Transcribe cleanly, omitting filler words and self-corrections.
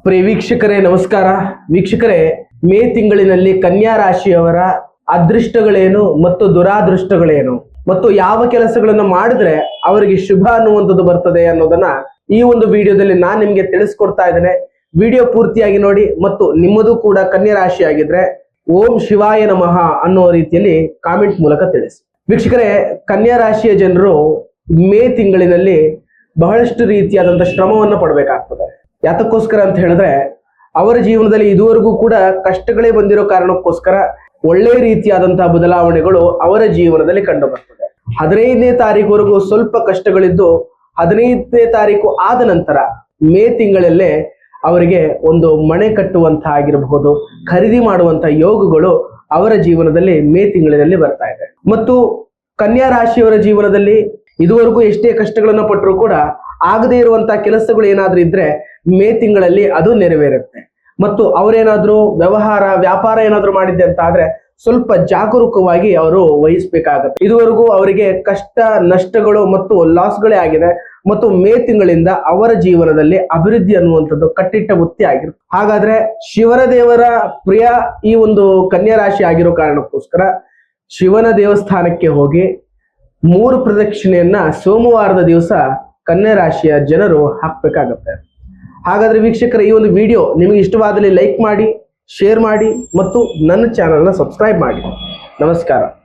ಪ್ರಿಯ ವೀಕ್ಷಕರೇ ನಮಸ್ಕಾರ. ವೀಕ್ಷಕರೇ, ಮೇ ತಿಂಗಳಿನಲ್ಲಿ ಕನ್ಯಾ ರಾಶಿಯವರ ಅದೃಷ್ಟಗಳೇನು ಮತ್ತು ದುರಾದೃಷ್ಟಗಳೇನು ಮತ್ತು ಯಾವ ಕೆಲಸಗಳನ್ನು ಮಾಡಿದ್ರೆ ಅವರಿಗೆ ಶುಭ ಅನ್ನುವಂಥದ್ದು ಬರ್ತದೆ ಅನ್ನೋದನ್ನ ಈ ಒಂದು ವಿಡಿಯೋದಲ್ಲಿ ನಾನು ನಿಮಗೆ ತಿಳಿಸ್ಕೊಡ್ತಾ ಇದ್ದೇನೆ. ವಿಡಿಯೋ ಪೂರ್ತಿಯಾಗಿ ನೋಡಿ ಮತ್ತು ನಿಮ್ಮದು ಕೂಡ ಕನ್ಯಾ ರಾಶಿ ಆಗಿದ್ರೆ ಓಂ ಶಿವಾಯ ನಮಃ ಅನ್ನೋ ರೀತಿಯಲ್ಲಿ ಕಾಮೆಂಟ್ ಮೂಲಕ ತಿಳಿಸಿ. ವೀಕ್ಷಕರೇ, ಕನ್ಯಾ ರಾಶಿಯ ಜನರು ಮೇ ತಿಂಗಳಿನಲ್ಲಿ ಬಹಳಷ್ಟು ರೀತಿಯಾದಂತಹ ಶ್ರಮವನ್ನು ಪಡಬೇಕಾಗ್ತದೆ. ಯಾತಕ್ಕೋಸ್ಕರ ಅಂತ ಹೇಳಿದ್ರೆ ಅವರ ಜೀವನದಲ್ಲಿ ಇದುವರೆಗೂ ಕೂಡ ಕಷ್ಟಗಳೇ ಬಂದಿರೋ ಕಾರಣಕ್ಕೋಸ್ಕರ ಒಳ್ಳೆ ರೀತಿಯಾದಂತಹ ಬದಲಾವಣೆಗಳು ಅವರ ಜೀವನದಲ್ಲಿ ಕಂಡು ಬರ್ತದೆ. 15ನೇ ತಾರೀಕುವರೆಗೂ ಸ್ವಲ್ಪ ಕಷ್ಟಗಳಿದ್ದು 15ನೇ ತಾರೀಕು ಆದ ನಂತರ ಮೇ ತಿಂಗಳಲ್ಲೇ ಅವರಿಗೆ ಒಂದು ಮನೆ ಕಟ್ಟುವಂತ ಆಗಿರಬಹುದು, ಖರೀದಿ ಮಾಡುವಂತ ಯೋಗಗಳು ಅವರ ಜೀವನದಲ್ಲಿ ಮೇ ತಿಂಗಳಿನಲ್ಲಿ ಬರ್ತಾ ಇದೆ. ಮತ್ತು ಕನ್ಯಾ ರಾಶಿಯವರ ಜೀವನದಲ್ಲಿ ಇದುವರೆಗೂ ಎಷ್ಟೇ ಕಷ್ಟಗಳನ್ನು ಪಟ್ಟರೂ ಕೂಡ ಆಗದೇ ಇರುವಂತಹ ಕೆಲಸಗಳು ಏನಾದ್ರೂ ಇದ್ರೆ ಮೇ ತಿಂಗಳಲ್ಲಿ ಅದು ನೆರವೇರುತ್ತೆ. ಮತ್ತು ಅವರೇನಾದ್ರೂ ವ್ಯಾಪಾರ ಏನಾದ್ರೂ ಮಾಡಿದ್ದೆ ಅಂತ ಆದ್ರೆ ಸ್ವಲ್ಪ ಜಾಗರೂಕವಾಗಿ ಅವರು ವಹಿಸ್ಬೇಕಾಗತ್ತೆ. ಇದುವರೆಗೂ ಅವರಿಗೆ ಕಷ್ಟ ನಷ್ಟಗಳು ಮತ್ತು ಲಾಸ್ಗಳೇ ಆಗಿದೆ. ಮತ್ತು ಮೇ ತಿಂಗಳಿಂದ ಅವರ ಜೀವನದಲ್ಲಿ ಅಭಿವೃದ್ಧಿ ಅನ್ನುವಂಥದ್ದು ಕಟ್ಟಿಟ್ಟ ಬುತ್ತಿ ಆಗಿರುತ್ತೆ. ಹಾಗಾದ್ರೆ ಶಿವನ ದೇವರ ಪ್ರಿಯ ಈ ಒಂದು ಕನ್ಯಾ ರಾಶಿ ಆಗಿರೋ ಕಾರಣಕ್ಕೋಸ್ಕರ ಶಿವನ ದೇವಸ್ಥಾನಕ್ಕೆ ಹೋಗಿ 3 ಪ್ರದಕ್ಷಿಣೆಯನ್ನ ಸೋಮವಾರದ ದಿವಸ ಕನ್ಯಾ ರಾಶಿಯ ಜನರು ಹಾಕ್ಬೇಕಾಗತ್ತೆ. ಹಾಗಾದ್ರೆ ವೀಕ್ಷಕರ, ಈ ಒಂದು ವಿಡಿಯೋ ನಿಮಗೆ ಇಷ್ಟವಾದಲ್ಲಿ ಲೈಕ್ ಮಾಡಿ, ಶೇರ್ ಮಾಡಿ ಮತ್ತು ನನ್ನ ಚಾನಲ್ನ ಸಬ್ಸ್ಕ್ರೈಬ್ ಮಾಡಿ. ನಮಸ್ಕಾರ.